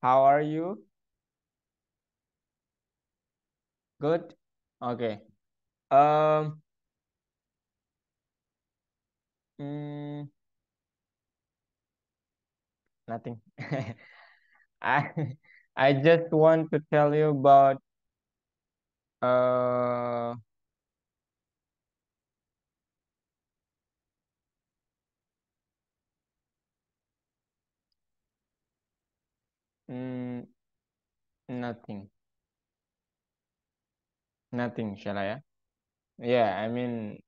how are you? Good. Okay. Um. mm, Nothing. I I just want to tell you about uh. mm, Nothing. Nothing, shall I? Yeah, I mean,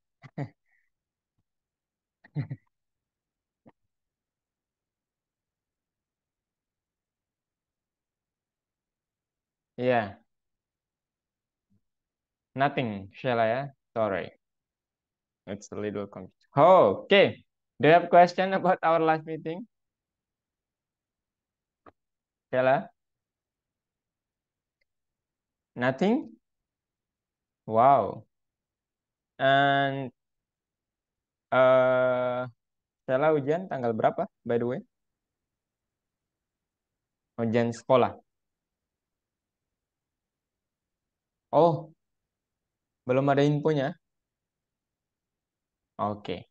yeah, nothing, shall I? Sorry, it's a little confused. Oh, okay. Do you have question about our last meeting, Shella? Nothing? Wow. And Shella ujian tanggal berapa, by the way? Ujian sekolah. Oh, belum ada infonya. Oke.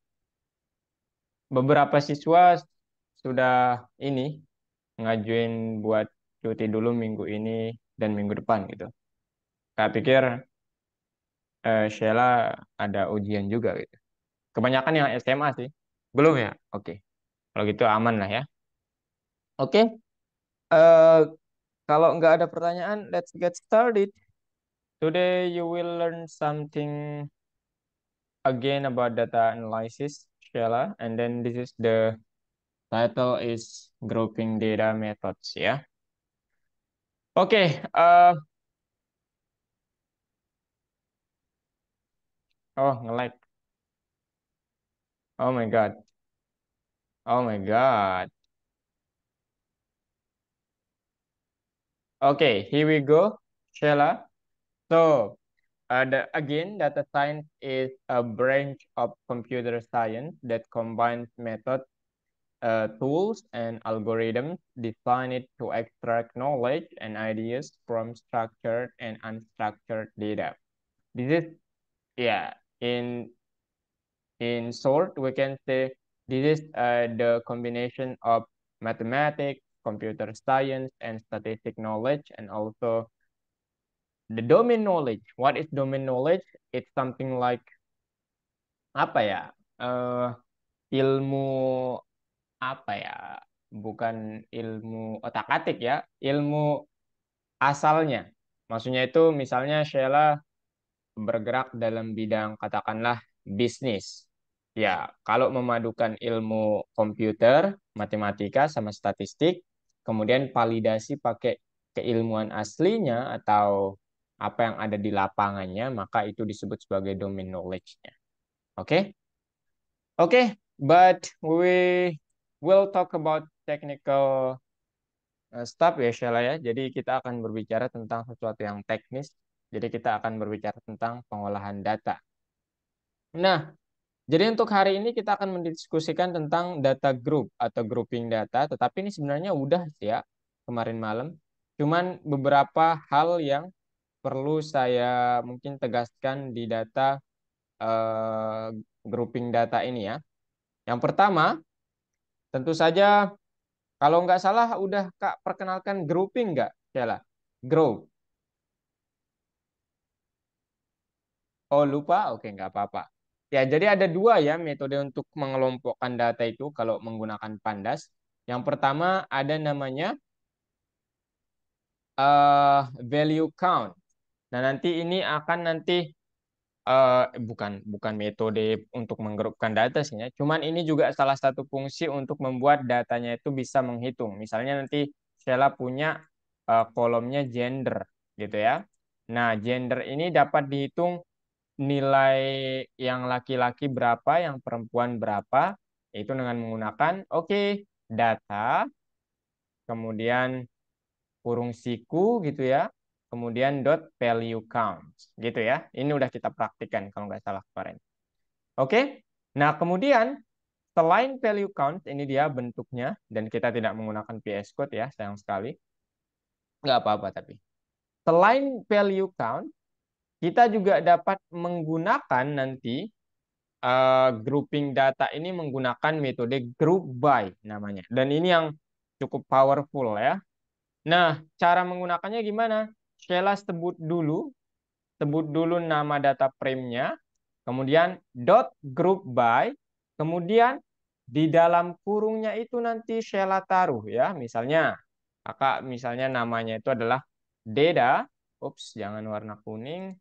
Beberapa siswa sudah ini ngajuin buat cuti dulu minggu ini dan minggu depan gitu. Saya pikir Sheila ada ujian juga gitu. Kebanyakan yang SMA sih. Belum ya? Oke. Kalau gitu aman lah ya. Oke. eh, Kalau nggak ada pertanyaan, let's get started. Today you will learn something again about data analysis, Sheila. And then this is the title is grouping data methods ya. Oke. Oh, nge-lag. Oh my God. Oh my God. Okay, here we go, Sheila. So, again, data science is a branch of computer science that combines methods, tools, and algorithms designed to extract knowledge and ideas from structured and unstructured data. This is, yeah, in short, we can say this is the combination of mathematics, computer science, and statistic knowledge, and also the domain knowledge. What is domain knowledge? It's something like apa ya? eh Ilmu apa ya? Bukan ilmu otak-atik ya, ilmu asalnya. Maksudnya itu misalnya Sheila bergerak dalam bidang katakanlah bisnis. Ya, kalau memadukan ilmu komputer, matematika sama statistik, kemudian validasi pakai keilmuan aslinya atau apa yang ada di lapangannya, maka itu disebut sebagai domain knowledge-nya. Oke? Okay? Oke, okay, but we will talk about technical stuff ya, Sheila ya. Jadi kita akan berbicara tentang sesuatu yang teknis. Jadi kita akan berbicara tentang pengolahan data. Nah, jadi untuk hari ini kita akan mendiskusikan tentang data group atau grouping data, tetapi ini sebenarnya udah sih ya kemarin malam. Cuman beberapa hal yang perlu saya mungkin tegaskan di data eh, grouping data ini ya. Yang pertama, tentu saja kalau nggak salah udah Kak perkenalkan grouping nggak, Sheila? Group. Oh lupa? Oke nggak apa-apa. Ya jadi ada dua ya metode untuk mengelompokkan data itu kalau menggunakan Pandas. Yang pertama ada namanya value count. Nah nanti ini akan nanti bukan bukan metode untuk menggrupkan data sih ya. Cuman ini juga salah satu fungsi untuk membuat datanya itu bisa menghitung. Misalnya nanti Sheila punya kolomnya gender gitu ya. Nah gender ini dapat dihitung nilai yang laki-laki berapa, yang perempuan berapa, itu dengan menggunakan data, kemudian kurung siku gitu ya, kemudian dot value count gitu ya. Ini udah kita praktikkan kalau nggak salah kemarin. Oke, nah kemudian selain value count, ini dia bentuknya dan kita tidak menggunakan VS Code ya, sayang sekali. nggak apa-apa tapi. Selain value count, kita juga dapat menggunakan nanti grouping data ini menggunakan metode group by namanya. Dan ini yang cukup powerful ya. Nah, cara menggunakannya gimana? Sheila sebut dulu nama data frame-nya, kemudian dot group by, kemudian di dalam kurungnya itu nanti Sheila taruh ya. Misalnya, kakak misalnya namanya itu adalah data, ups jangan warna kuning,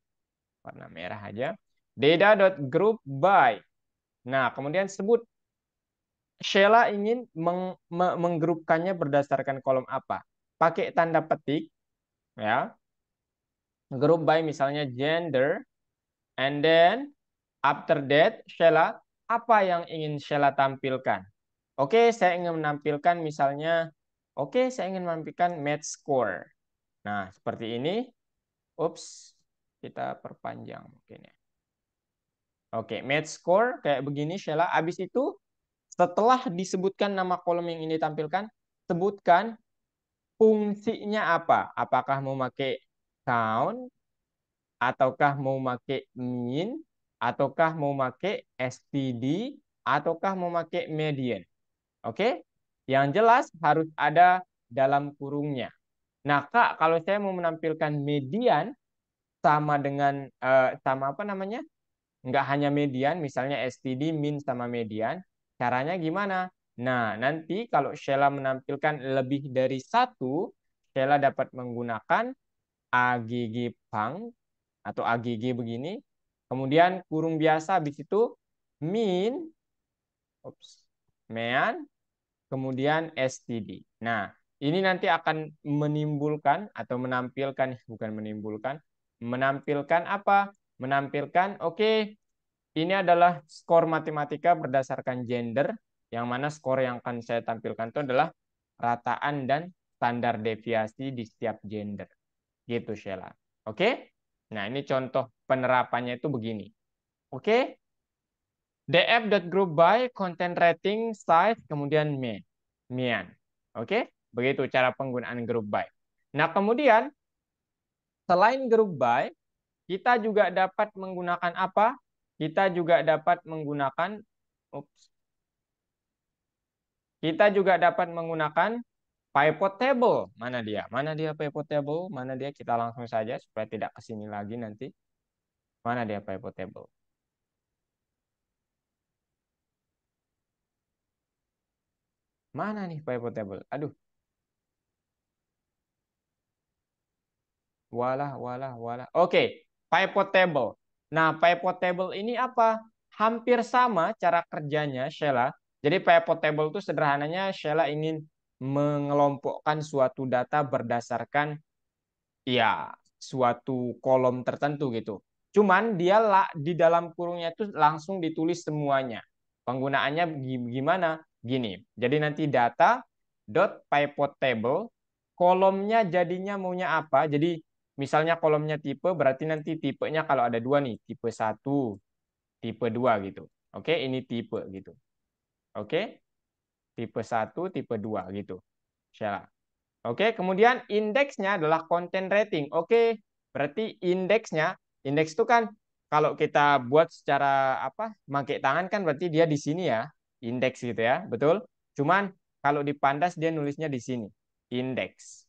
warna merah aja. Data.group by. Nah, kemudian sebut Sheila ingin menggrupkannya berdasarkan kolom apa. Pakai tanda petik ya. Group by misalnya gender, and then after that Sheila apa yang ingin Sheila tampilkan? Oke, saya ingin menampilkan misalnya, oke, saya ingin menampilkan math score. Nah, seperti ini. Ups, kita perpanjang mungkin ya. Oke, match score kayak begini Sheila. Habis itu setelah disebutkan nama kolom yang ini tampilkan, sebutkan fungsinya apa. Apakah mau pakai count, ataukah mau pakai mean, ataukah mau pakai STD, ataukah mau pakai median. Oke? Yang jelas harus ada dalam kurungnya. Nah, Kak, kalau saya mau menampilkan median sama dengan sama apa namanya? Nggak hanya median, misalnya STD, min sama median. Caranya gimana? Nah, nanti kalau Sheila menampilkan lebih dari satu, Sheila dapat menggunakan AGG pang atau AGG begini. Kemudian kurung biasa, habis itu min, ups, mean, kemudian STD. Nah, ini nanti akan menimbulkan atau menampilkan, bukan menimbulkan, menampilkan apa? Menampilkan, oke, ini adalah skor matematika berdasarkan gender, yang mana skor yang akan saya tampilkan itu adalah rataan dan standar deviasi di setiap gender. Gitu, Sheila. Oke? Nah, ini contoh penerapannya itu begini. Oke? df.group by content rating, size, kemudian mian. Oke? Begitu cara penggunaan group by. Nah, kemudian selain group by, kita juga dapat menggunakan apa? Kita juga dapat menggunakan ups, kita juga dapat menggunakan pivot table. Mana dia? Mana dia pivot table? Mana dia? Kita langsung saja supaya tidak kesini lagi nanti. Mana dia pivot table? Mana nih pivot table? Aduh, walah, walah, walah. Oke, pivot table. Nah, pivot table ini apa? Hampir sama cara kerjanya, Sheila. Jadi pivot table itu sederhananya Sheila ingin mengelompokkan suatu data berdasarkan ya suatu kolom tertentu gitu. Cuman dia di dalam kurungnya itu langsung ditulis semuanya. Penggunaannya gimana? Gini. Jadi nanti data dot pivot table kolomnya jadinya maunya apa? Jadi misalnya kolomnya tipe berarti nanti tipenya kalau ada dua nih, tipe satu, tipe 2 gitu. Oke, ini tipe gitu. Oke, tipe satu, tipe 2 gitu. Sheila. Oke, kemudian indeksnya adalah content rating. Oke, berarti indeks itu kan kalau kita buat secara apa, pakai tangan kan berarti dia di sini ya, indeks gitu ya, betul? Cuman kalau di Pandas dia nulisnya di sini, indeks.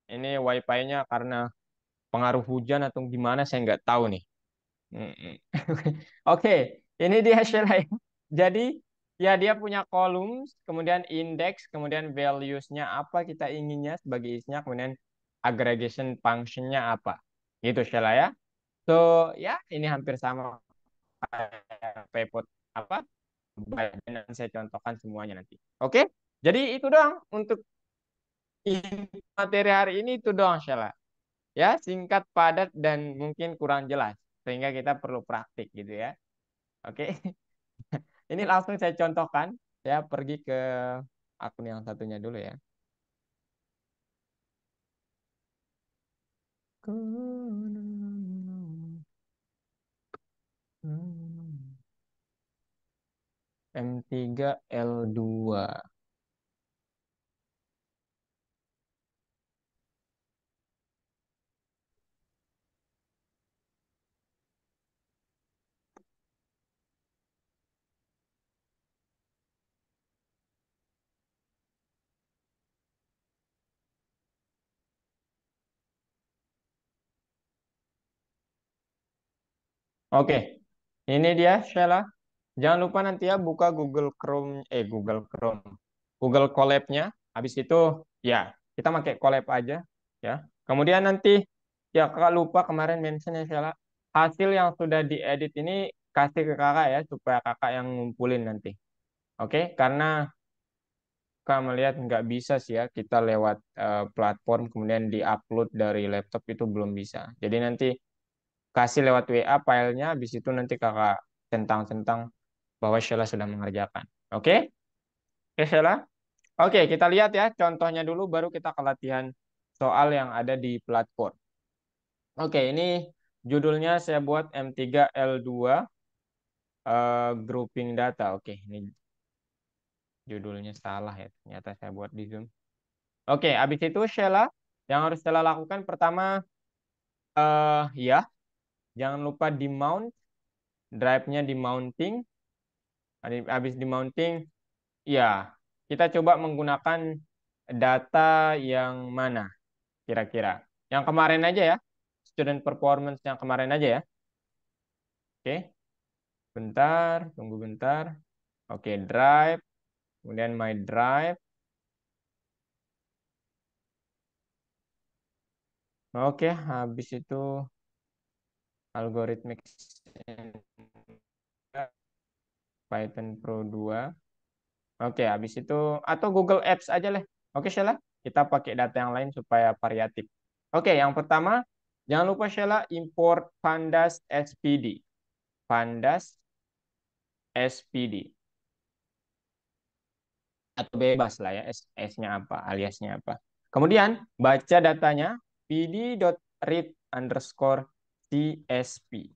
Ini wifi-nya karena pengaruh hujan atau gimana saya nggak tahu nih. Mm-mm. Oke, ini dia Sheila ya. Jadi ya dia punya columns, kemudian index, kemudian values-nya apa kita inginnya sebagai isinya, kemudian aggregation function-nya apa. Gitu Sheila ya. So ya ini hampir sama kayak Pivot apa dan saya contohkan semuanya nanti. Oke, jadi itu doang untuk materi hari ini itu doang Sheila. Ya, singkat, padat, dan mungkin kurang jelas. Sehingga kita perlu praktik gitu ya. Oke, ini langsung saya contohkan. Saya pergi ke akun yang satunya dulu ya. M3L2. Oke, ini dia Sheila. Jangan lupa nanti ya buka Google Chrome, Google Colab-nya. Habis itu ya kita pakai Colab aja ya. Kemudian nanti ya kakak lupa kemarin mention ya Sheila. Hasil yang sudah diedit ini kasih ke kakak ya supaya kakak yang ngumpulin nanti. Oke, karena kakak melihat nggak bisa sih ya kita lewat platform kemudian diupload dari laptop itu belum bisa. Jadi nanti kasih lewat WA filenya, habis itu nanti kakak centang-centang bahwa Sheila sudah mengerjakan. Oke? Oke, Sheila? Oke, kita lihat ya contohnya dulu, baru kita ke latihan soal yang ada di platform. Oke, ini judulnya saya buat M3L2 grouping data. Oke, ini judulnya salah ya. Ternyata saya buat di Zoom. Oke, habis itu Sheila, yang harus Sheila lakukan pertama, ya, jangan lupa di mount, drive-nya di mounting. Habis di mounting, ya, kita coba menggunakan data yang mana kira-kira? Yang kemarin aja ya, student performance yang kemarin aja ya. Oke, bentar, tunggu bentar. Oke, drive, kemudian my drive. Oke, habis itu algorithmic Python Pro 2. Oke, habis itu atau Google Apps aja lah. Oke, Sheila, kita pakai data yang lain supaya variatif. Oke, yang pertama, jangan lupa Sheila import pandas SPD. Pandas SPD. Atau bebas lah ya, S-nya apa, aliasnya apa. Kemudian, baca datanya pd.read underscore CSP.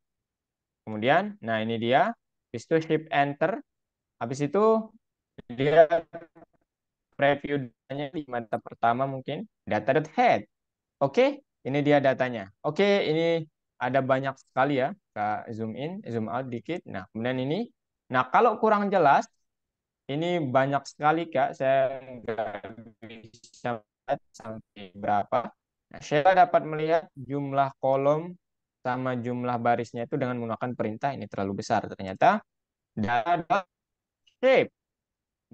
Kemudian, nah ini dia. Habis itu shift enter. Habis itu dia preview datanya di mata pertama mungkin. Data.head. Oke, ini dia datanya. Oke, ini ada banyak sekali ya. Kak zoom in, zoom out dikit. Nah, kemudian ini. Nah, kalau kurang jelas, ini banyak sekali Kak. Saya nggak bisa lihat sampai berapa. Nah, saya dapat melihat jumlah kolom sama jumlah barisnya itu dengan menggunakan perintah ini terlalu besar. Ternyata data shape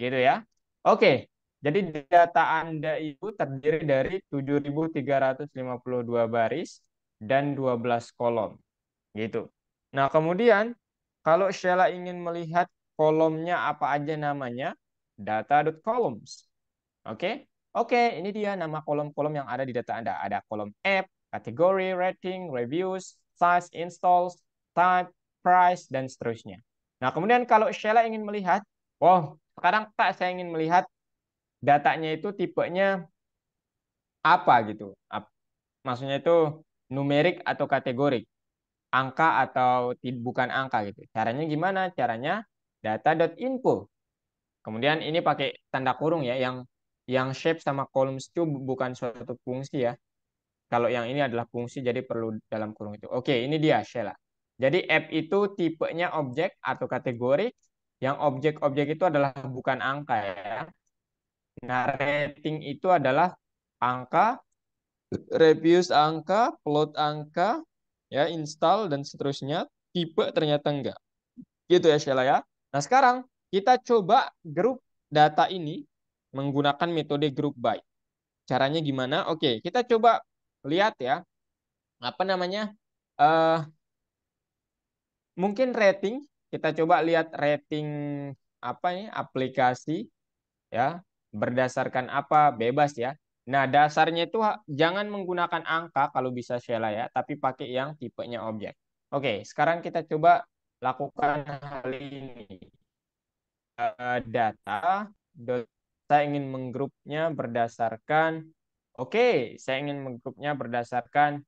gitu ya. Oke, jadi data Anda itu terdiri dari 7.352 baris dan 12 kolom gitu. Nah, kemudian kalau Sheila ingin melihat kolomnya apa aja namanya, data.columns. Oke. Oke, ini dia nama kolom-kolom yang ada di data Anda. Ada kolom app, kategori, rating, reviews, size, installs, type, price, dan seterusnya. Nah, kemudian kalau Sheila ingin melihat, wow, sekarang Kak saya ingin melihat datanya itu tipenya apa gitu. Maksudnya itu numerik atau kategorik, angka atau bukan angka gitu. Caranya gimana? Caranya data.info. Kemudian ini pakai tanda kurung ya, yang shape sama columns itu bukan suatu fungsi ya. Kalau yang ini adalah fungsi, jadi perlu dalam kurung itu. Oke, ini dia Sheila. Jadi app itu tipenya objek atau kategori. Yang objek-objek itu adalah bukan angka ya. Nah, rating itu adalah angka. Reviewers angka, plot angka, ya, install dan seterusnya. Tipe ternyata enggak. Gitu ya Sheila ya. Nah, sekarang kita coba grup data ini menggunakan metode group by. Caranya gimana? Oke, kita coba lihat ya. Apa namanya? eh Mungkin rating. Kita coba lihat rating apa ya? Aplikasi, ya, berdasarkan apa, bebas ya. Nah, dasarnya itu jangan menggunakan angka kalau bisa Sheila ya, tapi pakai yang tipenya objek. Oke, sekarang kita coba lakukan hal ini. Data, saya ingin menggrupnya berdasarkan, oke, saya ingin menggrupnya berdasarkan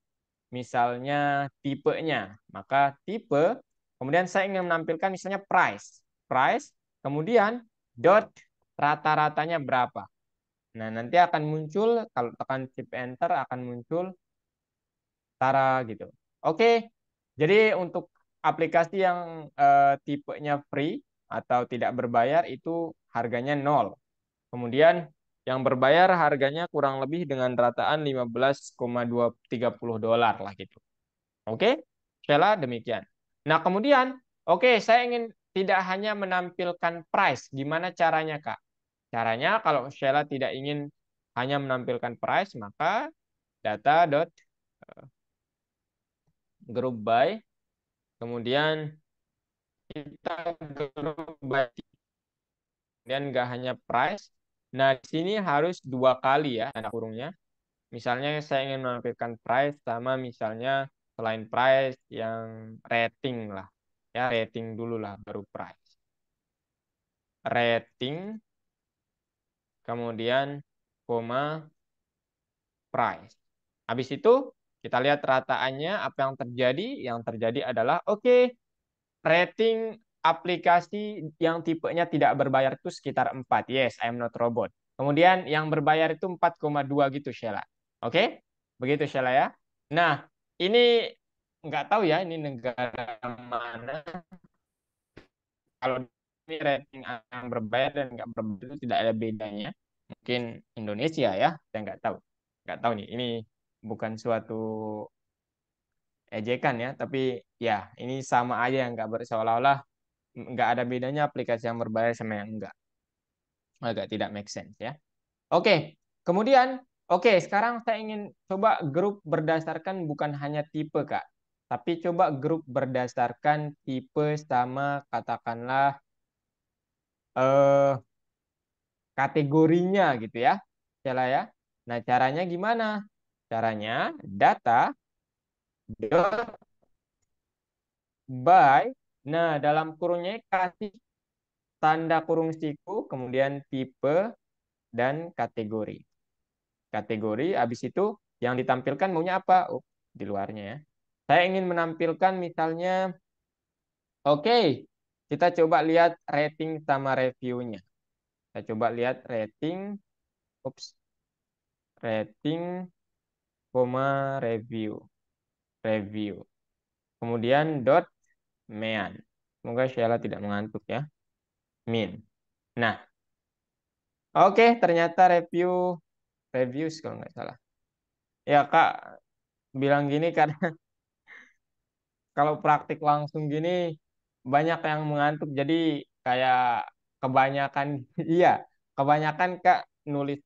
misalnya tipenya. Maka tipe, kemudian saya ingin menampilkan misalnya price. Price, kemudian dot rata-ratanya berapa. Nah, nanti akan muncul, kalau tekan shift enter akan muncul tara gitu. Oke, jadi untuk aplikasi yang tipenya free atau tidak berbayar itu harganya 0. Kemudian yang berbayar harganya kurang lebih dengan rataan 15,230 dolar lah gitu. Oke, Sheila demikian. Nah, kemudian, oke, saya ingin tidak hanya menampilkan price. Gimana caranya, Kak? Caranya kalau Sheila tidak ingin hanya menampilkan price, maka data.group by, kemudian kita group by, kemudian nggak hanya price. Nah, di sini harus 2 kali ya tanda kurungnya. Misalnya saya ingin menampilkan price sama misalnya selain price yang rating lah. Ya, rating dulu lah baru price. Rating, kemudian koma price. Habis itu kita lihat rataannya apa yang terjadi. Yang terjadi adalah oke, rating aplikasi yang tipenya tidak berbayar itu sekitar 4. Yes, I'm not robot. Kemudian yang berbayar itu 4,2 gitu, Sheila. Oke? Begitu, Sheila ya. Nah, ini nggak tahu ya ini negara mana. Kalau ini rating yang berbayar dan nggak berbayar itu tidak ada bedanya. Mungkin Indonesia ya, saya nggak tahu. Nggak tahu nih, ini bukan suatu ejekan ya, tapi ya ini sama aja yang nggak seolah-olah nggak ada bedanya aplikasi yang berbayar sama yang enggak. Agak tidak make sense ya. Oke, kemudian oke, sekarang saya ingin coba grup berdasarkan bukan hanya tipe, Kak. Tapi coba grup berdasarkan tipe sama katakanlah eh kategorinya gitu ya. Cara ya. Nah, caranya gimana? Caranya data dot by. Nah, dalam kurungnya kasih tanda kurung siku, kemudian tipe dan kategori. Kategori, habis itu yang ditampilkan maunya apa? Oh, di luarnya ya. Saya ingin menampilkan misalnya, oke, kita coba lihat rating sama reviewnya. Kita coba lihat rating, ups, rating, koma review, review. Kemudian dot mean. Semoga Sheila tidak mengantuk ya. Min. Nah, oke, ternyata reviews kalau nggak salah. Ya Kak bilang gini karena kalau praktik langsung gini banyak yang mengantuk jadi kayak kebanyakan iya kebanyakan Kak nulis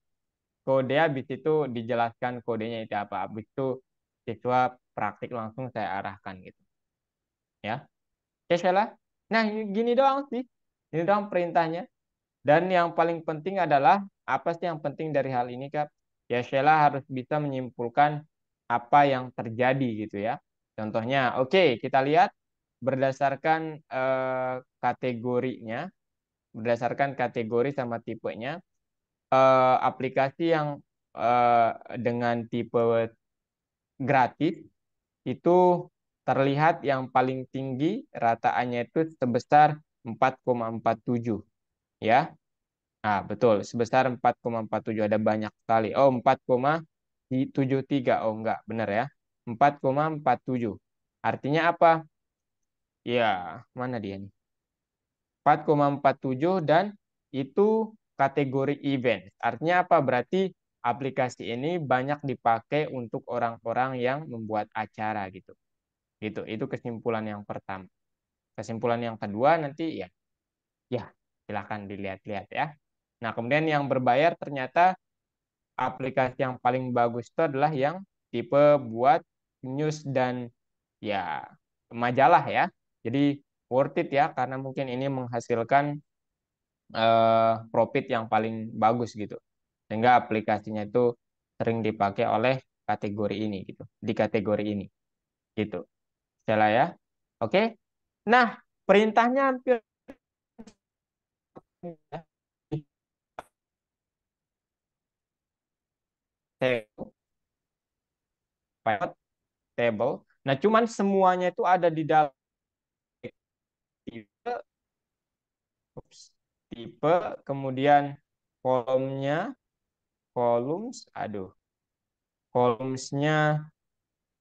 kode habis itu dijelaskan kodenya itu apa habis itu siswa praktik langsung saya arahkan gitu ya. Oke Sheila, nah gini doang sih, ini doang perintahnya. Dan yang paling penting adalah apa sih yang penting dari hal ini Kak? Ya Sheila harus bisa menyimpulkan apa yang terjadi gitu ya. Contohnya, oke kita lihat berdasarkan kategorinya, berdasarkan kategori sama tipenya, aplikasi yang eh, dengan tipe gratis itu terlihat yang paling tinggi rataannya itu sebesar 4,47 ya. Nah, betul, sebesar 4,47 ada banyak sekali. Oh, 4,73. Oh, enggak, benar ya. 4,47. Artinya apa? Ya, mana dia nih? 4,47 dan itu kategori event. Artinya apa? Berarti aplikasi ini banyak dipakai untuk orang-orang yang membuat acara gitu. Gitu. Itu kesimpulan yang pertama. Kesimpulan yang kedua nanti ya, ya silahkan dilihat-lihat ya. Nah, kemudian yang berbayar ternyata aplikasi yang paling bagus itu adalah yang tipe buat news dan ya majalah ya. Jadi worth it ya karena mungkin ini menghasilkan profit yang paling bagus gitu. Sehingga aplikasinya itu sering dipakai oleh kategori ini gitu, di kategori ini gitu. Salah ya. Oke. Nah, perintahnya hampir table. Nah, cuman semuanya itu ada di dalam tipe, tipe, kemudian kolomnya, columns, aduh, columnsnya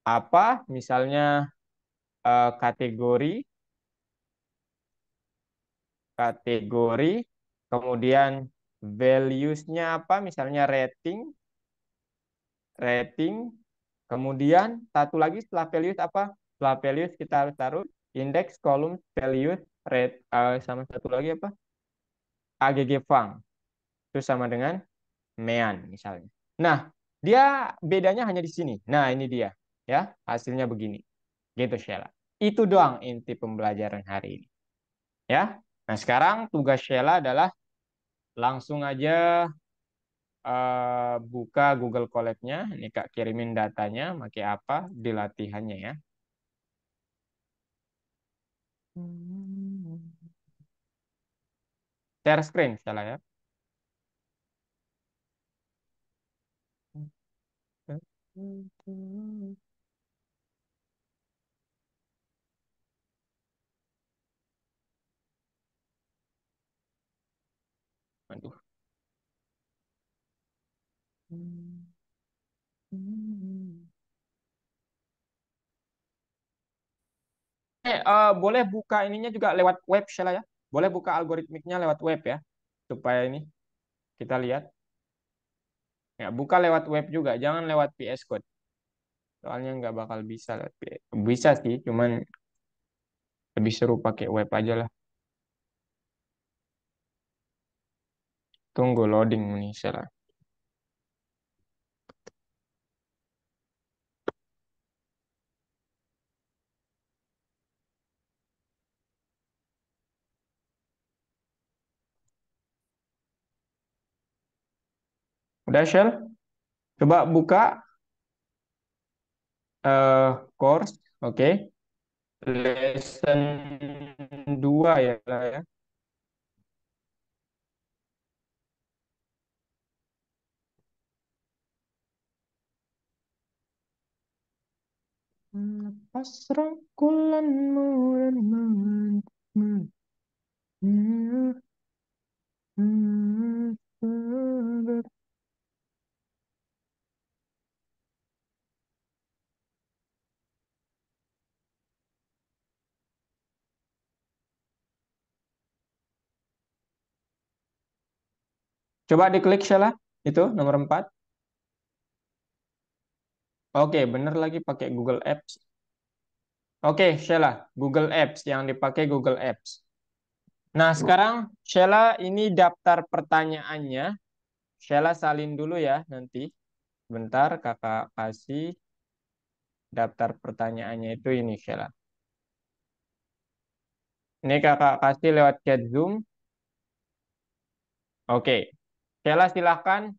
apa? Misalnya kategori, kategori, kemudian values-nya apa? Misalnya rating, rating, kemudian satu lagi setelah values apa? Setelah values kita harus taruh index, column, values, rate, sama satu lagi apa? AGG func. Itu sama dengan mean misalnya. Nah, dia bedanya hanya di sini. Nah, ini dia. Ya, hasilnya begini. Gitu, Sheila. Itu doang inti pembelajaran hari ini. Ya. Nah, sekarang tugas Sheila adalah langsung aja buka Google Colab-nya. Ini Kak kirimin datanya, pakai apa di latihannya ya. Share screen, Sheila ya. Aduh. Boleh buka ininya juga lewat web, Sheila ya. Boleh buka algoritmiknya lewat web ya, supaya ini kita lihat. Ya, buka lewat web juga, jangan lewat VS Code. Soalnya nggak bakal bisa lewat VS. Bisa sih, cuman lebih seru pakai web aja lah. Tunggu loading nih, Sheila. Udah, Shell? Coba buka course, oke. Lesson 2 ya lah ya. Pasrah kulanmu dan menantimu. Coba diklik Sheila, itu nomor 4. Oke, bener lagi pakai Google Apps. Oke, Sheila, Google Apps yang dipakai Google Apps. Nah, sekarang Sheila ini daftar pertanyaannya. Sheila salin dulu ya nanti. Bentar, kakak kasih daftar pertanyaannya itu ini Sheila. Ini kakak kasih lewat chat Zoom. Oke, Sheila silahkan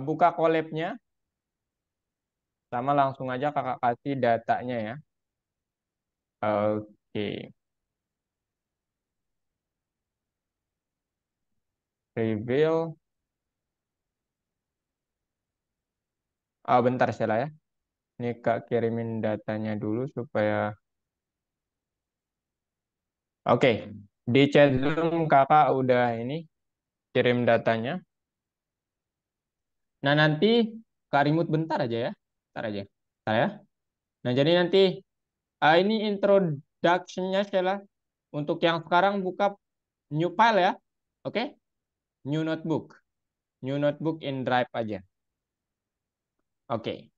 buka collab-nya. Sama langsung aja kakak kasih datanya ya. Oke, reveal. Bentar Sheila ya. Ini kak kirimin datanya dulu supaya. Oke, di chat Zoom kakak udah ini kirim datanya. Nah nanti kak remote bentar aja ya. Bentar aja. Bentar ya. Nah jadi nanti ini introduction-nya Sheila. Untuk yang sekarang buka new file ya. Oke, new notebook. New notebook in Drive aja. Oke.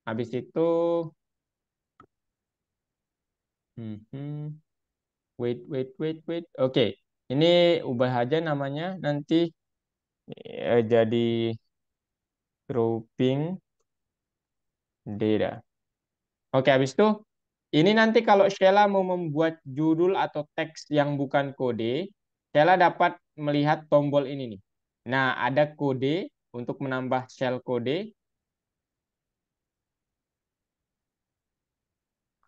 Habis itu, mhm. Wait. Oke. Ini ubah aja namanya nanti jadi grouping data. Oke, habis itu ini nanti kalau Sheila mau membuat judul atau teks yang bukan kode, Sheila dapat melihat tombol ini nih. Nah, ada kode untuk menambah shell kode.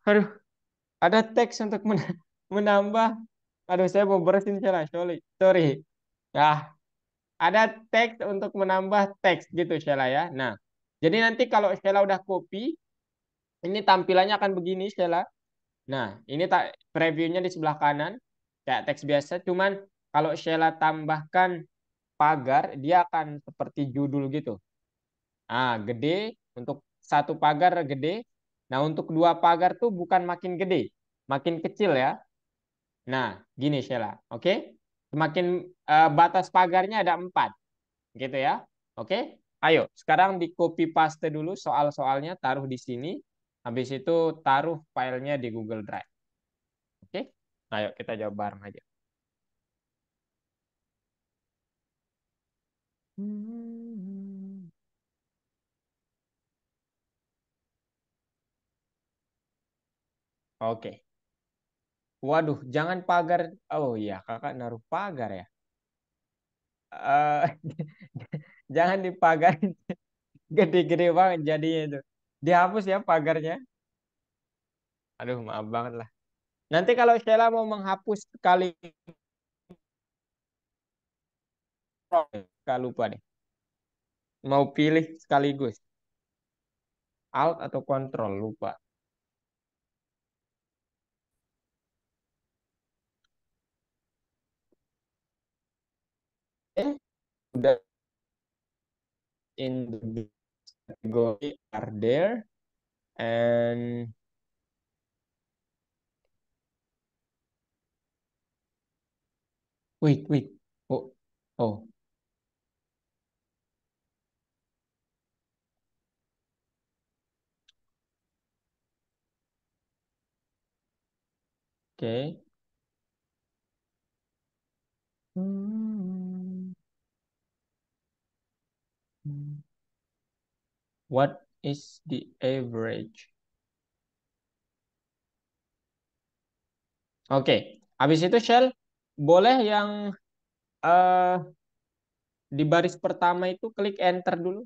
Aduh, ada teks untuk menambah. Aduh, saya mau bersihin Sheila, sorry. Sorry. Ya, ada teks untuk menambah teks gitu Sheila ya. Nah, jadi nanti kalau Sheila udah copy, ini tampilannya akan begini Sheila. Nah, ini tak previewnya di sebelah kanan kayak teks biasa, cuman kalau Sheila tambahkan pagar, dia akan seperti judul gitu. Ah, gede untuk satu pagar gede. Nah, untuk dua pagar tuh bukan makin gede, makin kecil ya. Nah, gini Sheila, oke? Semakin batas pagarnya ada 4, gitu ya. Oke? Ayo, sekarang di copy paste dulu soal-soalnya, taruh di sini. Habis itu taruh filenya di Google Drive. Oke? Ayo kita jawab bareng aja. Oke. Waduh, jangan pagar. Oh iya, kakak naruh pagar ya. Eh, jangan dipagarin gede-gede banget jadinya itu. Dihapus ya pagarnya. Aduh, maaf banget lah. Nanti kalau Sheila mau menghapus sekali, gak lupa deh. Mau pilih sekaligus. Alt atau Control, lupa. Udah in the category are there. And wait. Oh, oh, oke. Hmm. What is the average? Oke, habis itu Shell boleh yang eh, di baris pertama itu klik enter dulu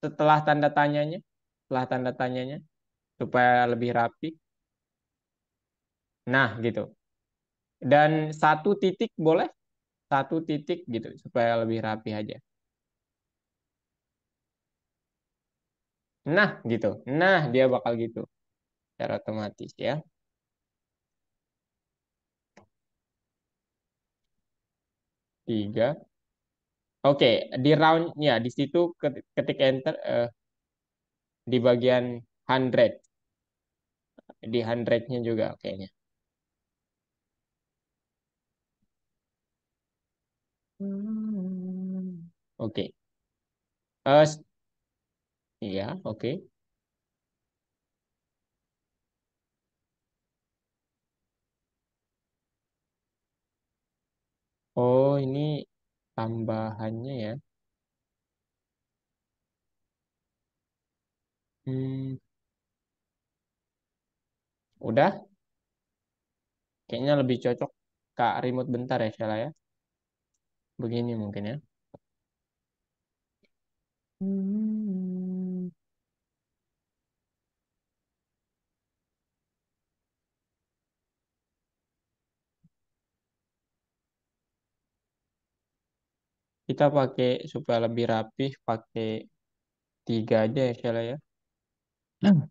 setelah tanda tanyanya, setelah tanda tanyanya supaya lebih rapi. Nah, gitu. Dan satu titik boleh, satu titik gitu supaya lebih rapi aja. Nah, gitu. Nah, dia bakal gitu secara otomatis ya. Tiga. Oke, di roundnya di situ ketik enter di bagian 100, di 100-nya juga kayaknya. Oke. Iya, oke. Oh, ini tambahannya ya. Hmm, udah, kayaknya lebih cocok Kak remote bentar ya, Sheila ya. Begini mungkin ya. Hmm, kita pakai supaya lebih rapih, pakai 3 aja ya, Sheila ya. Hmm.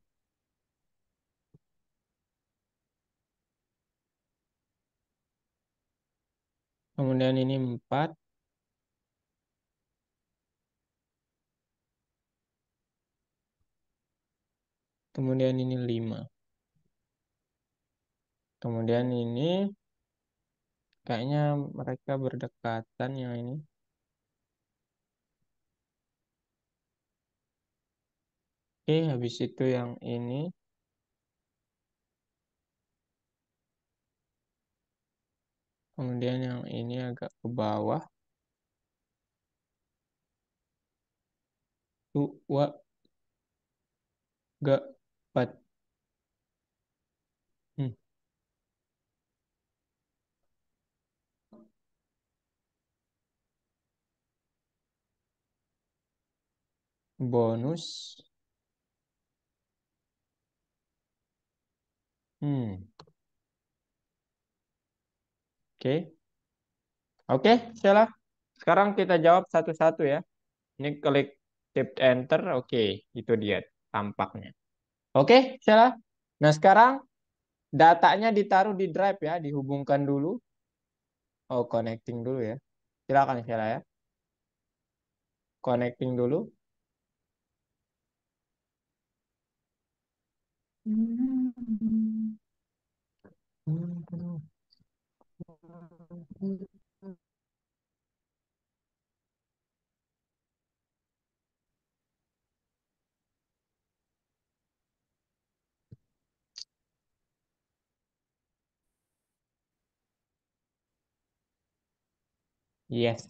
Kemudian ini 4, kemudian ini 5. Kemudian ini kayaknya mereka berdekatan yang ini. Oke, habis itu yang ini. Kemudian yang ini agak ke bawah. Tuh, wah, gak, pat. Hmm, bonus. Hmm, oke. Oke, Sheila. Sekarang kita jawab satu-satu ya. Ini klik shift enter. Oke, itu dia tampaknya. Oke, Sheila. Nah, sekarang datanya ditaruh di drive ya, dihubungkan dulu. Oh, connecting dulu ya. Silakan Sheila ya. Connecting dulu. Yes.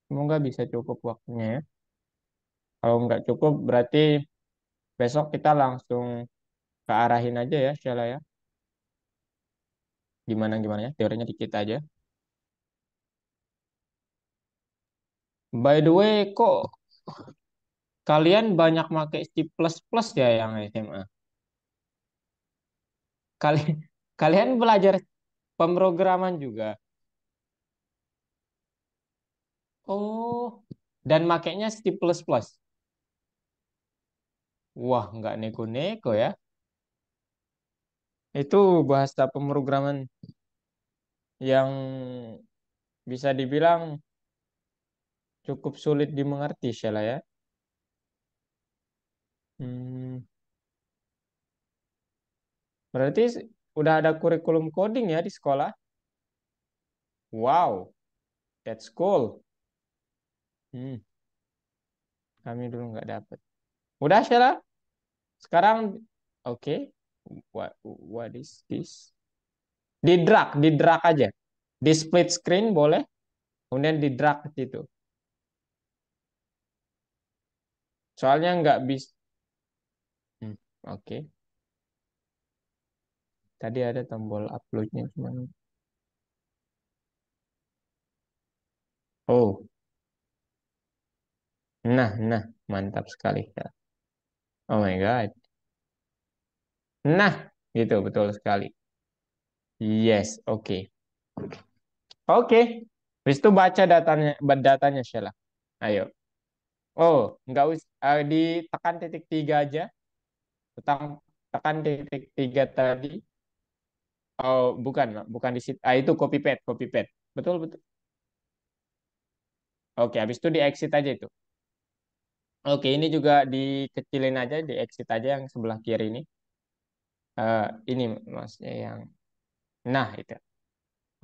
Semoga bisa cukup waktunya ya. Kalau nggak cukup berarti besok kita langsung ke arahin aja ya, Sheila ya. Gimana ya, teorinya dikit aja. By the way, kok kalian banyak pakai C++ ya yang SMA? Kalian kalian belajar pemrograman juga. Oh, dan makainya C++. Wah, nggak neko-neko ya. Itu bahasa pemrograman yang bisa dibilang cukup sulit dimengerti, Sheila ya. Hmm, berarti udah ada kurikulum coding ya di sekolah? Wow, that's cool. Hmm, kami dulu nggak dapet. Udah, Sheila? Sekarang, oke. What is this? Di drag aja. Di split screen boleh, kemudian di drag ke situ. Soalnya nggak bisa. Oke. Tadi ada tombol uploadnya cuman. Oh, nah, mantap sekali ya. Oh my God. Nah, gitu betul sekali. Yes, oke. Oke. Habis itu baca datanya Sheila. Ayo. Oh, nggak usah ditekan titik tiga aja. Tekan titik tiga tadi. Oh, bukan di situ. Ah, itu copy paste. Betul, betul. Oke, habis itu di exit aja itu. Oke, ini juga dikecilin aja, di exit aja yang sebelah kiri ini. Ini maksudnya yang, nah itu.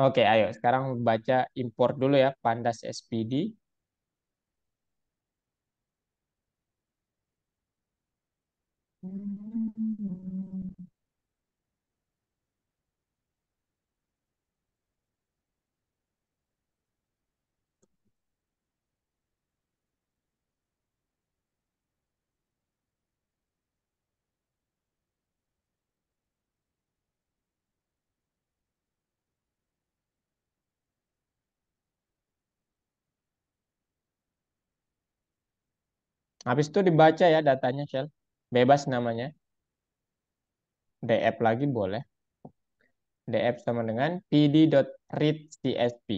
Oke, ayo sekarang baca import dulu ya, Pandas SPD. Habis itu dibaca ya datanya, Shell. Bebas namanya. DF lagi boleh. DF sama dengan pd.readcsp.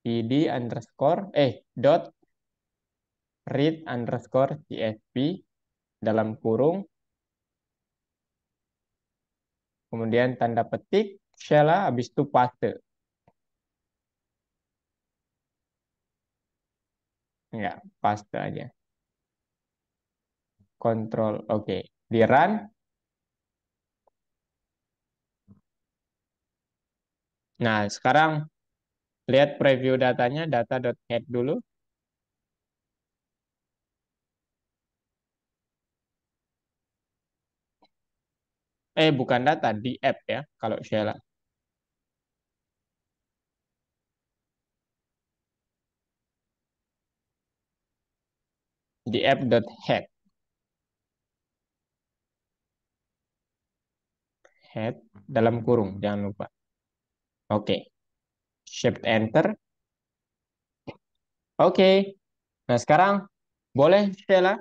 pd underscore, dot read underscore csp dalam kurung, kemudian tanda petik, Shell, habis itu paste. Ya, paste aja. Control, oke. Di run. Nah, sekarang lihat preview datanya, data.head dulu. Bukan data, di app ya, kalau Sheila. Di app.head. Head dalam kurung, jangan lupa. Oke, Shift Enter. Oke, nah sekarang boleh Sheila,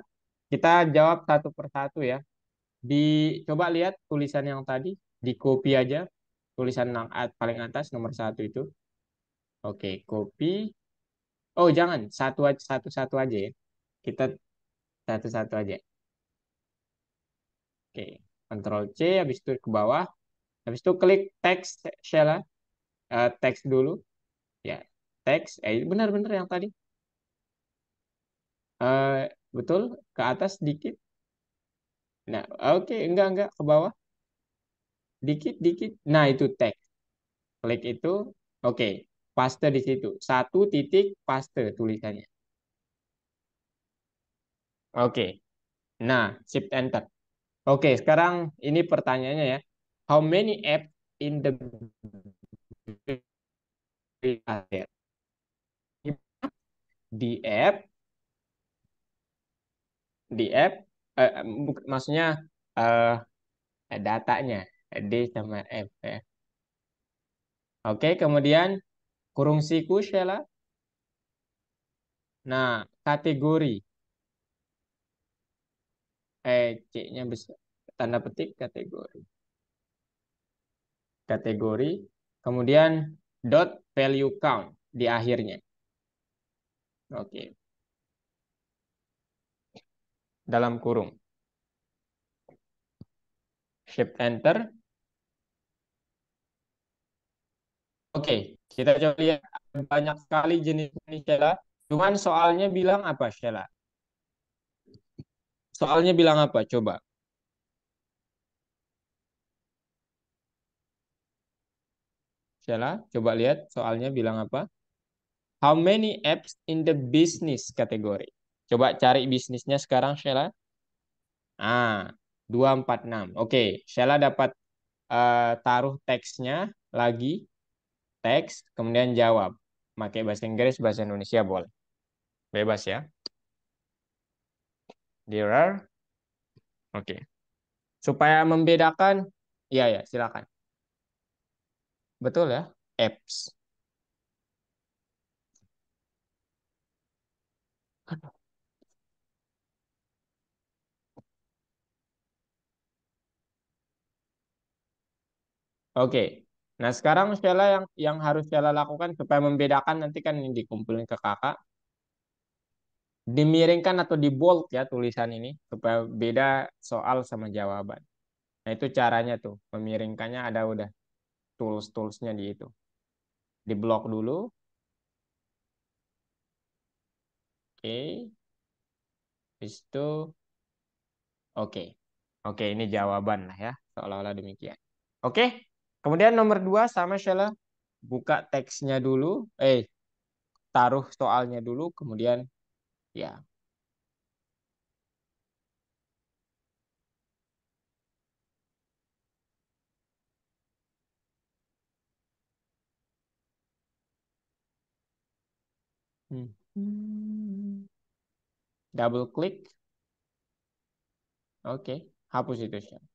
kita jawab satu persatu ya. Coba lihat tulisan yang tadi, di copy aja. Tulisan yang paling atas, nomor satu itu. Oke, copy. Oh, jangan. Satu-satu aja ya. Kita satu-satu aja. Oke, Ctrl C, habis itu ke bawah. Habis itu klik text, Sheila. Teks dulu. Ya, teks. Benar-benar yang tadi. Eh, betul, ke atas dikit. Nah, oke, enggak, ke bawah. Dikit. Nah, itu teks. Klik itu. Oke, paste di situ. Satu titik paste tulisannya. Oke. Nah, shift enter. Oke, sekarang ini pertanyaannya ya. How many apps in the app? Di app, di app, maksudnya eh datanya D sama F ya. Oke, kemudian kurung siku Sheila. Nah, kategori C-nya besar. Tanda petik kategori. Kategori. Kemudian dot value count di akhirnya. Oke, dalam kurung. Shift enter. Oke, kita coba lihat banyak sekali jenis ini Sheila. Cuman soalnya bilang apa Sheila? Soalnya bilang apa? Coba Sheila, coba lihat soalnya bilang apa? How many apps in the business category? Coba cari bisnisnya sekarang Sheila. Ah, 246. Oke, Sheila dapat taruh teksnya lagi, teks, kemudian jawab. Pakai bahasa Inggris, bahasa Indonesia boleh. Bebas ya. There are. Oke. Supaya membedakan, ya silakan. Betul ya, apps. Oke. Nah, sekarang Sheila yang harus Sheila lakukan supaya membedakan nanti kan ini dikumpulin ke kakak, dimiringkan atau di bold ya tulisan ini supaya beda soal sama jawaban. Nah, itu caranya tuh. Memiringkannya ada udah tools-toolsnya di itu. Di blok dulu. Oke. Habis itu oke. Oke, ini jawaban lah ya. Seolah-olah demikian. Oke. Kemudian nomor dua sama Sheila. Buka teksnya dulu. Taruh soalnya dulu. Kemudian ya. Double klik. Oke. Hapus itu Sheila.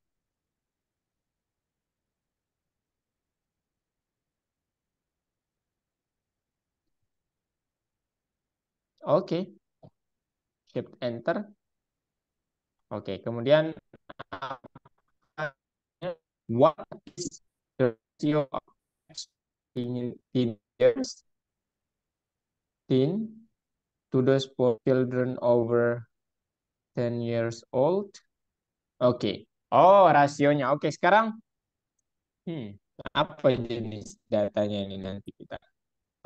Oke. Shift enter. Oke. Kemudian what is the ratio of teenagers, teen to those for children over 10 years old? Oke. Oh, rasionya. Oke, sekarang hmm, apa jenis datanya ini nanti kita.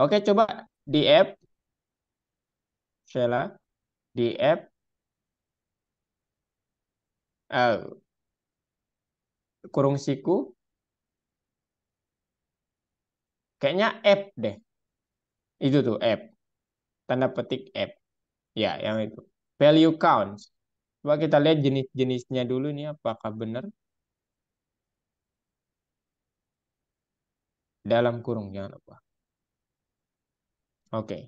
Oke, coba di app Sheila, di app eh, kurung siku kayaknya app deh. Itu tuh app. Tanda petik app. Ya, yang itu. Value counts. Coba kita lihat jenis-jenisnya dulu nih apakah benar. Dalam kurung, jangan lupa. Oke.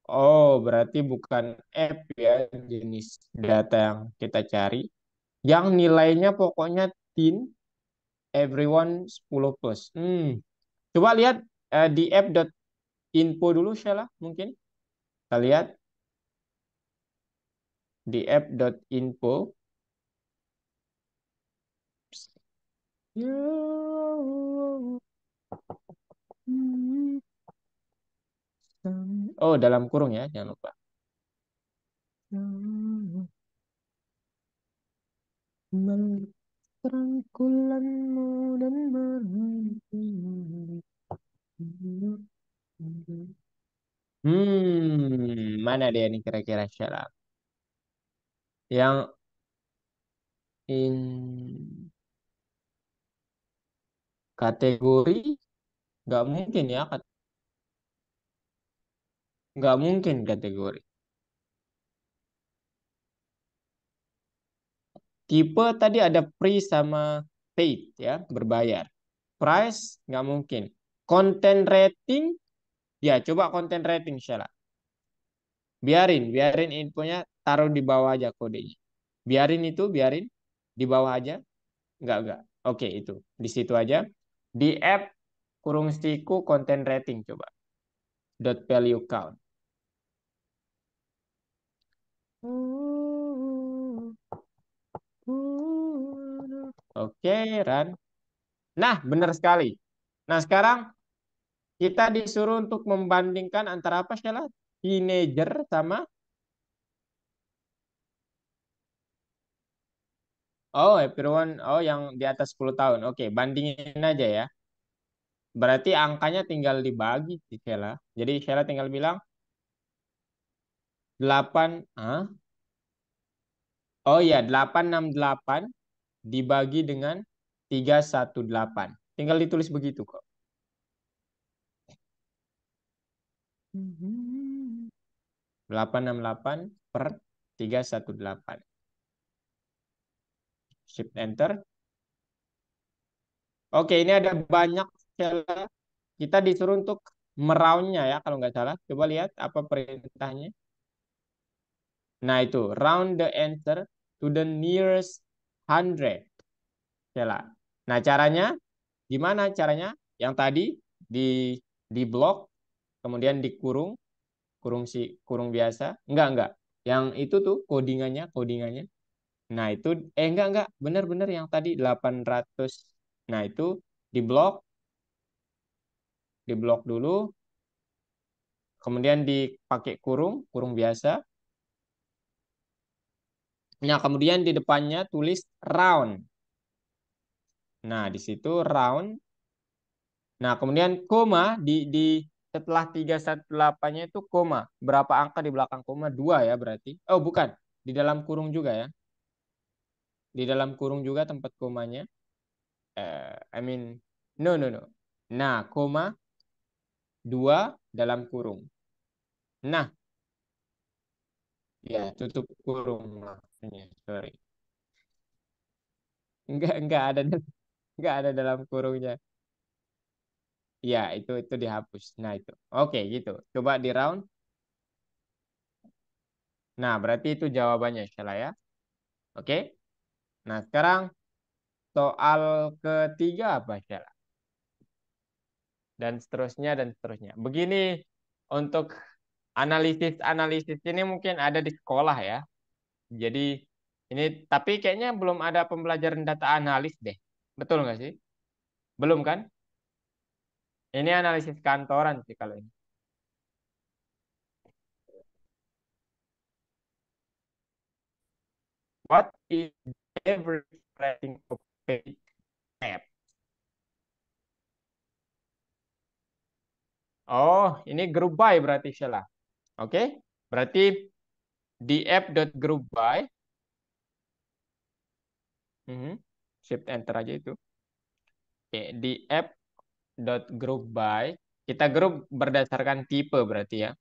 Oh, berarti bukan app ya, jenis data yang kita cari. Yang nilainya pokoknya teen, everyone 10 plus. Coba lihat di app.info dulu, Sheila, mungkin. Kita lihat di app.info. Oh, dalam kurung ya, jangan lupa. Rangkulanmu dan berhenti. Mana dia nih kira-kira Sheila? Yang in kategori nggak mungkin ya, nggak mungkin kategori. Tipe tadi ada free sama paid ya, berbayar. Price nggak mungkin. Content rating, ya coba content rating Sheila. Biarin infonya taruh di bawah aja kodenya. Biarin di bawah aja. Enggak. Oke, itu. Di situ aja. Di app kurung siku content rating coba. Dot value count. Oke, Ran. Nah, benar sekali. Nah, sekarang kita disuruh untuk membandingkan antara apa, Sheila? Teenager sama oh, everyone. Oh, yang di atas 10 tahun. Oke, bandingin aja ya. Berarti angkanya tinggal dibagi sih, Sheila. Jadi Sheila tinggal bilang 8. Oh iya, 868 dibagi dengan 318. Tinggal ditulis begitu kok. 868 per 318. Shift enter. Oke, ini ada banyak Sheila. Kita disuruh untuk meroundnya ya kalau nggak salah. Coba lihat apa perintahnya. Nah itu, round the answer to the nearest 100. Sheila. Nah caranya, gimana caranya? Yang tadi di blok, kemudian dikurung, kurung biasa. Enggak. Yang itu tuh codingannya. Nah itu, enggak. Bener-bener yang tadi 800. Nah itu di blok dulu, kemudian dipakai kurung biasa. Nah, kemudian di depannya tulis round. Nah, di situ round. Nah, kemudian koma di setelah 318-nya itu koma. Berapa angka di belakang koma? 2 ya berarti. Oh, bukan. Di dalam kurung juga ya. Di dalam kurung juga tempat komanya. I mean, no. Nah, koma 2 dalam kurung. Nah, ya tutup kurung maksudnya. Sorry. Enggak ada enggak ada dalam kurungnya. Ya, itu dihapus. Nah, itu. Oke, gitu. Coba di round. Nah, berarti itu jawabannya, Sheila ya. Oke. Nah, sekarang soal ketiga apa, Sheila? Dan seterusnya. Begini untuk analisis ini mungkin ada di sekolah ya. Jadi ini tapi kayaknya belum ada pembelajaran data analis deh. Betul nggak sih? Belum kan? Ini analisis kantoran sih kalau ini. What is the average rating of page app? Oh, ini group by berarti Sheila. Oke? Berarti di app.group by. Shift enter aja itu. Oke, di app.group by kita grup berdasarkan tipe berarti ya.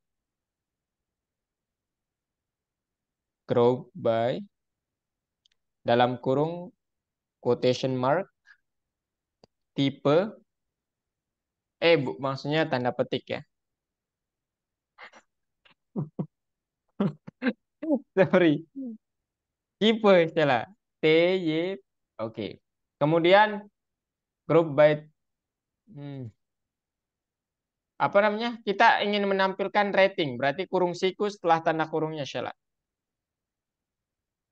Group by dalam kurung quotation mark tipe Bu, maksudnya tanda petik ya. Sorry. Tipe Sheila. TY. Oke. Kemudian grup by hmm, apa namanya? Kita ingin menampilkan rating, berarti kurung siku setelah tanda kurungnya Sheila.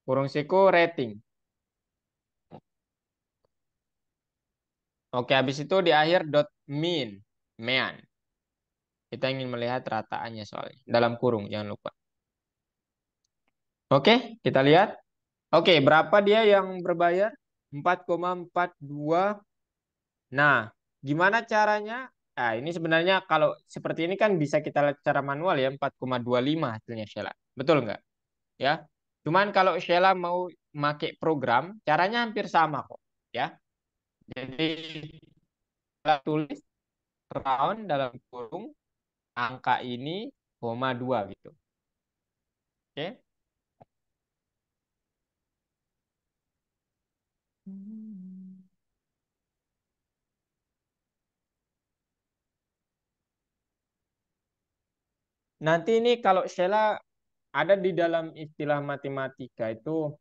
Kurung siku rating. Oke, habis itu di akhir dot mean. Kita ingin melihat rataannya soalnya. Dalam kurung, jangan lupa. Oke, kita lihat. Oke, berapa dia yang berbayar? 4,42. Nah, gimana caranya? Nah, ini sebenarnya kalau seperti ini kan bisa kita lihat secara manual ya, 4,25 hasilnya Sheila. Betul nggak? Ya. Cuman kalau Sheila mau make program, caranya hampir sama kok. Ya. Jadi kita tulis round dalam kurung angka ini koma 2 gitu. Oke. Nanti ini kalau Sheila ada di dalam istilah matematika itu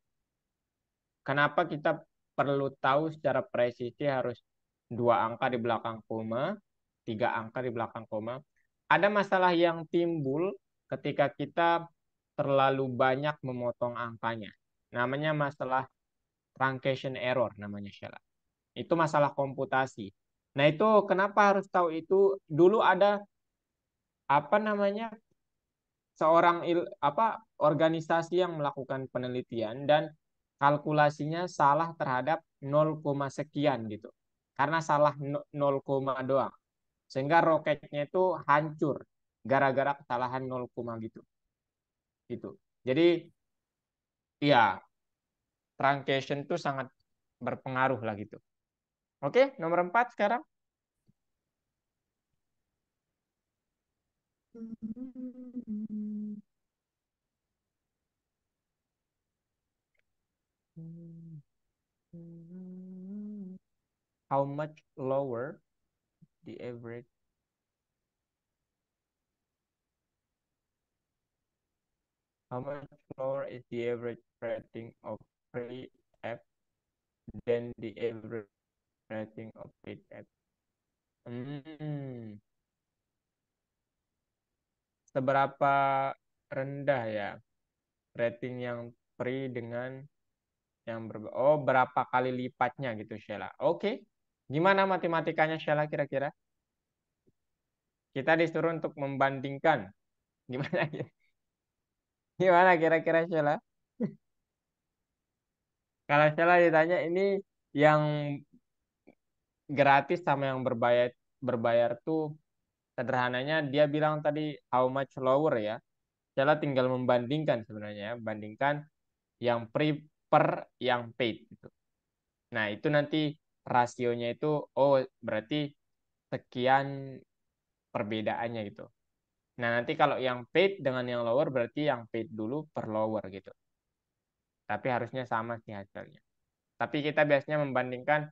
kenapa kita perlu tahu secara presisi harus dua angka di belakang koma, tiga angka di belakang koma. Ada masalah yang timbul ketika kita terlalu banyak memotong angkanya. Namanya masalah truncation error namanya Sheila. Itu masalah komputasi. Nah, itu kenapa harus tahu itu? Dulu ada apa namanya organisasi yang melakukan penelitian dan kalkulasinya salah terhadap 0, sekian gitu. Karena salah 0, doang. Sehingga roketnya itu hancur gara-gara kesalahan 0, gitu. Gitu. Jadi iya, truncation itu sangat berpengaruh lah gitu. Oke, nomor 4 sekarang. How much lower the average how much lower is the average rating of free app than the average rating of paid app? Hmm, seberapa rendah ya rating yang free dengan yang berapa kali lipatnya gitu Sheila. Oke. Gimana matematikanya Sheila kira-kira? Kita disuruh untuk membandingkan. Gimana gimana kira-kira Sheila? Kalau Sheila ditanya ini yang gratis sama yang berbayar berbayar tuh sederhananya dia bilang tadi how much lower ya. Sheila tinggal membandingkan sebenarnya ya, bandingkan yang free per yang paid gitu. Nah, itu nanti rasionya itu oh berarti sekian perbedaannya gitu. Nah, nanti kalau yang paid dengan yang lower berarti yang paid dulu per lower gitu. Tapi harusnya sama sih hasilnya. Tapi kita biasanya membandingkan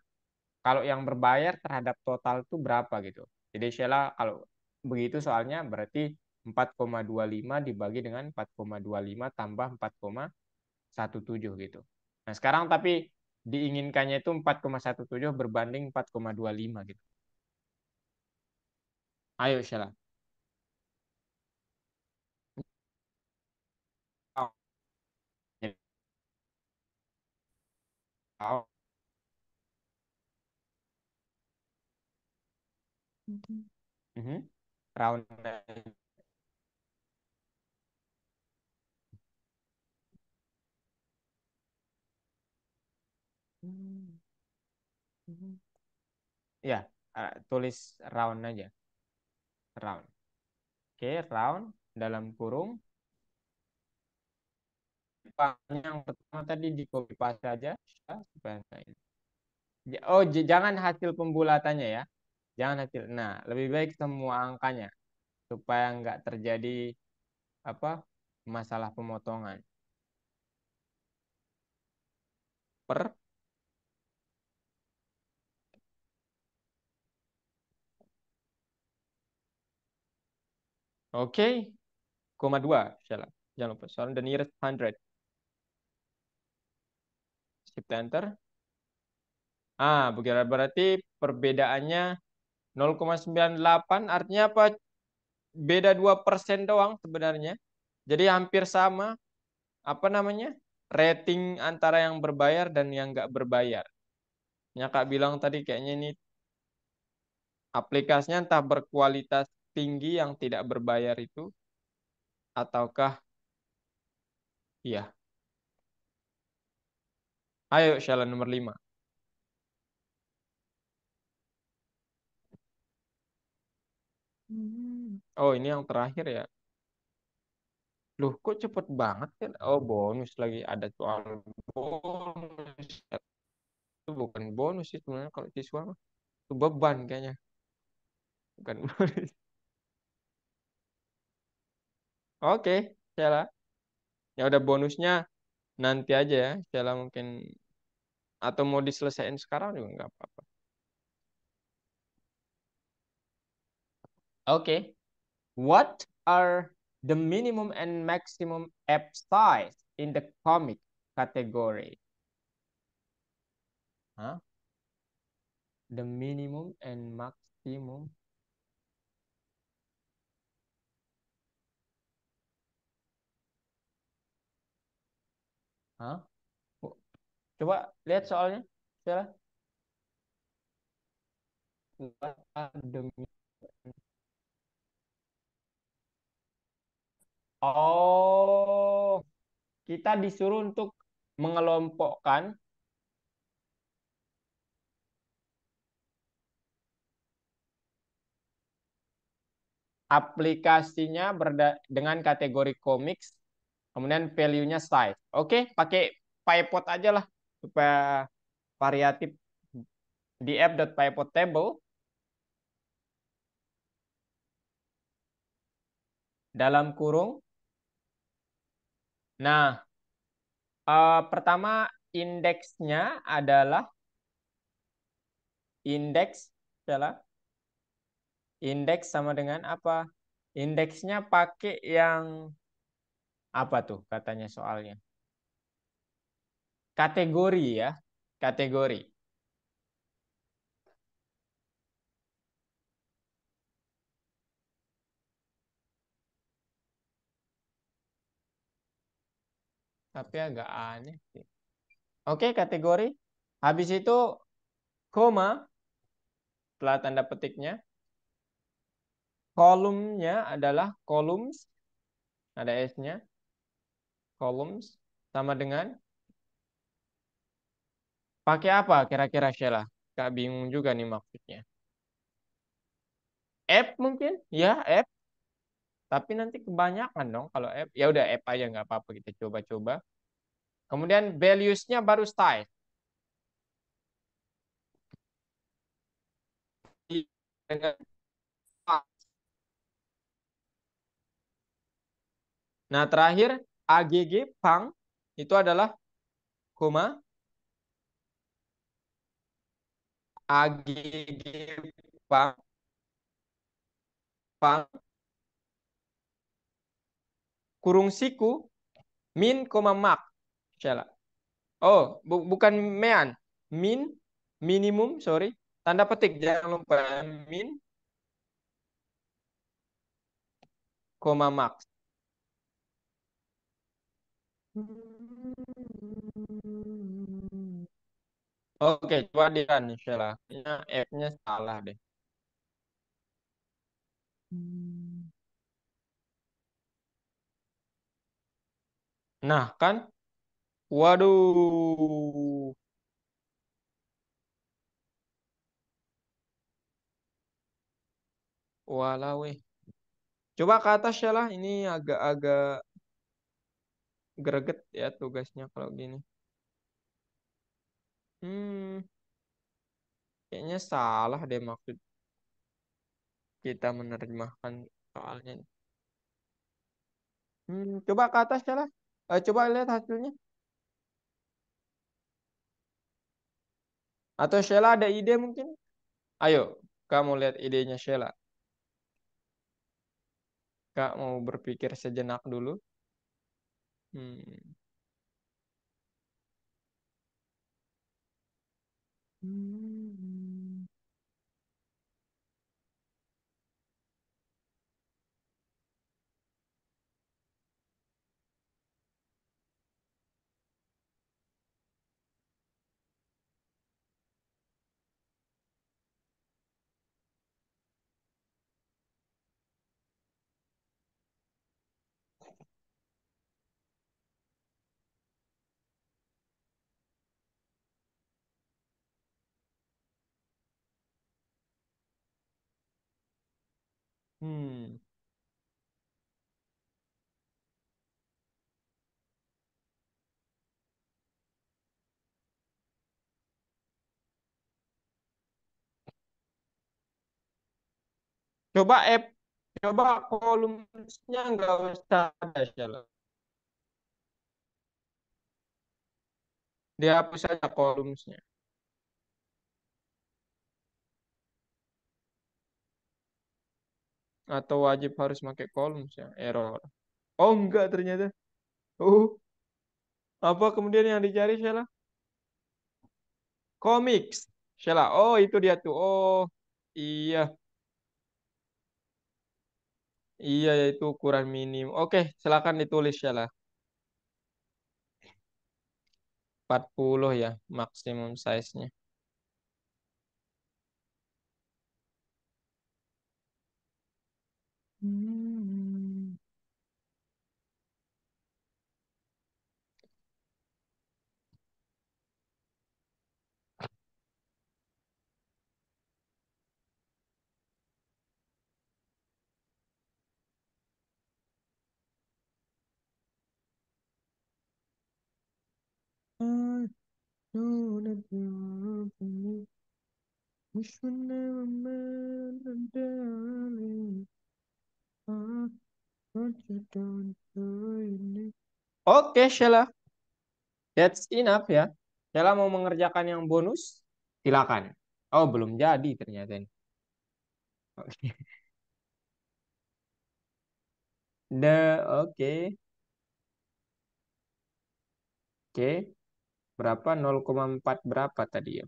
kalau yang berbayar terhadap total itu berapa gitu. Jadi Sheila kalau begitu soalnya berarti 4,25 dibagi dengan 4,25 tambah 4,17 gitu. Nah, sekarang tapi diinginkannya itu 4,17 berbanding 4,25 gitu. Ayo Sheila. Mhm. Round. Ya, tulis round aja. Round. Oke, round dalam kurung. Yang pertama tadi di copy paste aja ya, supaya nggak ini. Oh, jangan hasil pembulatannya ya. Jangan hasil. Nah, lebih baik semua angkanya supaya nggak terjadi apa masalah pemotongan. Per Oke, koma dua. Jangan lupa. Soal the nearest hundred. Shift enter. Berarti perbedaannya 0,98 artinya apa? Beda 2% doang sebenarnya. Jadi hampir sama apa namanya? Rating antara yang berbayar dan yang nggak berbayar. Ya Kak bilang tadi kayaknya ini aplikasinya entah berkualitas tinggi yang tidak berbayar itu ataukah iya. Ayo Sheila nomor 5. Oh, ini yang terakhir ya. Loh, kok cepet banget kan? Oh, bonus lagi. Ada soal bonus. Itu bukan bonus sih sebenarnya kalau siswa mah. Itu beban kayaknya. Bukan bonus. Oke, Sheila. Ya udah bonusnya nanti aja ya. Sheila mungkin atau mau diselesaikan sekarang juga nggak apa-apa. Oke. What are the minimum and maximum app size in the comic category? Huh? The minimum and maximum. Hah? Coba lihat soalnya. Coba. What are the Oh, kita disuruh untuk mengelompokkan aplikasinya dengan kategori comics, kemudian value-nya size. Oke, pakai PyPot aja lah supaya variatif di app.pypot table dalam kurung. Nah, pertama indeksnya adalah indeks adalah indeks sama dengan apa? Indeksnya pakai yang apa tuh katanya soalnya? Kategori ya, kategori. Tapi agak aneh sih. Oke, kategori. Habis itu koma setelah tanda petiknya. Kolumnya adalah columns, ada S-nya, columns sama dengan pakai apa kira-kira Sheila? Kak bingung juga nih maksudnya. App mungkin? Ya, app. Tapi nanti kebanyakan dong kalau app. Ya udah app aja nggak apa-apa kita coba-coba. Kemudian values-nya baru style. Nah, terakhir AGG pang itu adalah koma AGG pang pang kurung siku min koma mak. Sheila. Oh, bukan mean. Min, minimum, sorry. Tanda petik, jangan lupa. Min, koma max. Oke, coba dia nih, Sheila. App-nya salah deh. Nah, kan? Waduh. Walau, weh. Coba ke atas, Sheila. Ini agak-agak greget ya tugasnya kalau gini. Hmm, kayaknya salah deh maksud kita menerjemahkan soalnya. Coba ke atas, Sheila. Coba lihat hasilnya. Atau Sheila ada ide mungkin? Ayo, kamu lihat idenya Sheila. Kak mau berpikir sejenak dulu. Hmm. Hmm. Hmm. Coba app, coba kolumnsnya nggak usah ada, Sheila. Dihapus saja kolumnsnya. Atau wajib harus pakai columns ya, error. Oh enggak ternyata. Oh, apa kemudian yang dicari Sheila? Comics. Sheila, oh itu dia tuh. Oh, iya. Iya, itu ukuran minim. Oke, silakan ditulis Sheila. 40 ya, maksimum size-nya. Hmm. I know that you're for me. Wish we never met, and darling, I want you down to. Oke, Sheila. That's enough ya. Sheila mau mengerjakan yang bonus? Silakan. Oh, belum jadi ternyata ini. Oke. Oke. Oke. Berapa? 0,4 berapa tadi ya?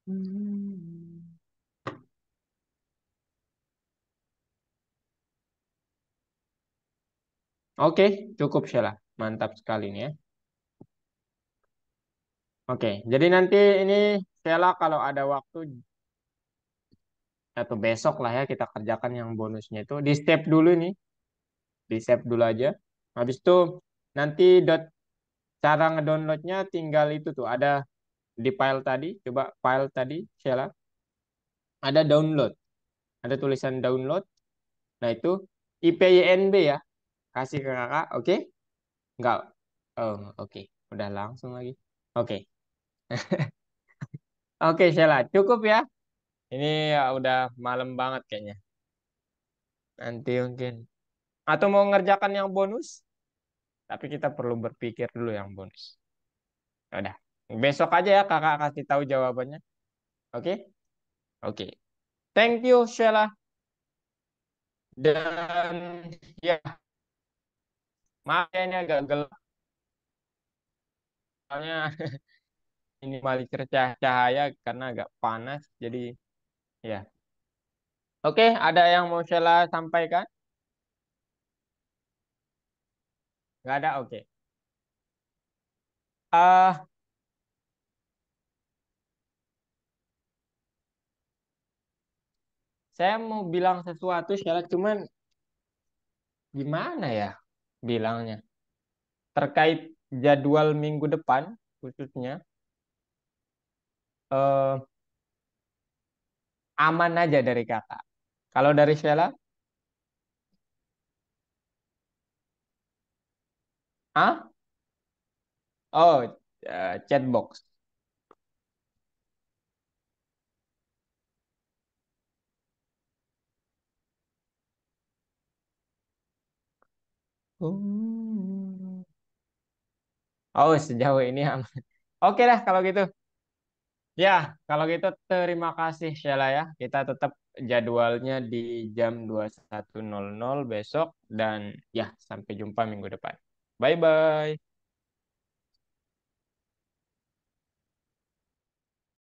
Hmm. Oke, cukup Sheila. Mantap sekali nih ya. Oke, jadi nanti ini Sheila kalau ada waktu atau besok lah ya kita kerjakan yang bonusnya itu di step dulu nih, di save dulu aja. Habis itu nanti cara ngedownloadnya tinggal itu tuh ada di file tadi, coba file tadi Sheila, ada download, ada tulisan download. Nah itu IPYNB ya, kasih ke kakak, oke? Enggak, oh oke, udah langsung lagi. Oke, oke Sheila, cukup ya. Ini ya udah malam banget kayaknya. Nanti mungkin. Atau mau ngerjakan yang bonus? Tapi kita perlu berpikir dulu yang bonus. Ya udah. Besok aja ya kakak kasih tahu jawabannya. Oke? Oke. Thank you, Sheila. Dan ya, maaf ya ini agak gelap. Soalnya ini balik cahaya karena agak panas. Jadi ya. Oke, ada yang mau Sheila sampaikan? Nggak ada? Oke. Ah, saya mau bilang sesuatu Sheila, cuman gimana ya bilangnya? Terkait jadwal minggu depan khususnya eh, aman aja dari kakak. Kalau dari Sheila, ah, oh, chat box. Oh, sejauh ini aman. Oke dah kalau gitu. Ya, kalau gitu terima kasih Sheila ya. Kita tetap jadwalnya di jam 21.00 besok dan ya sampai jumpa minggu depan. Bye bye.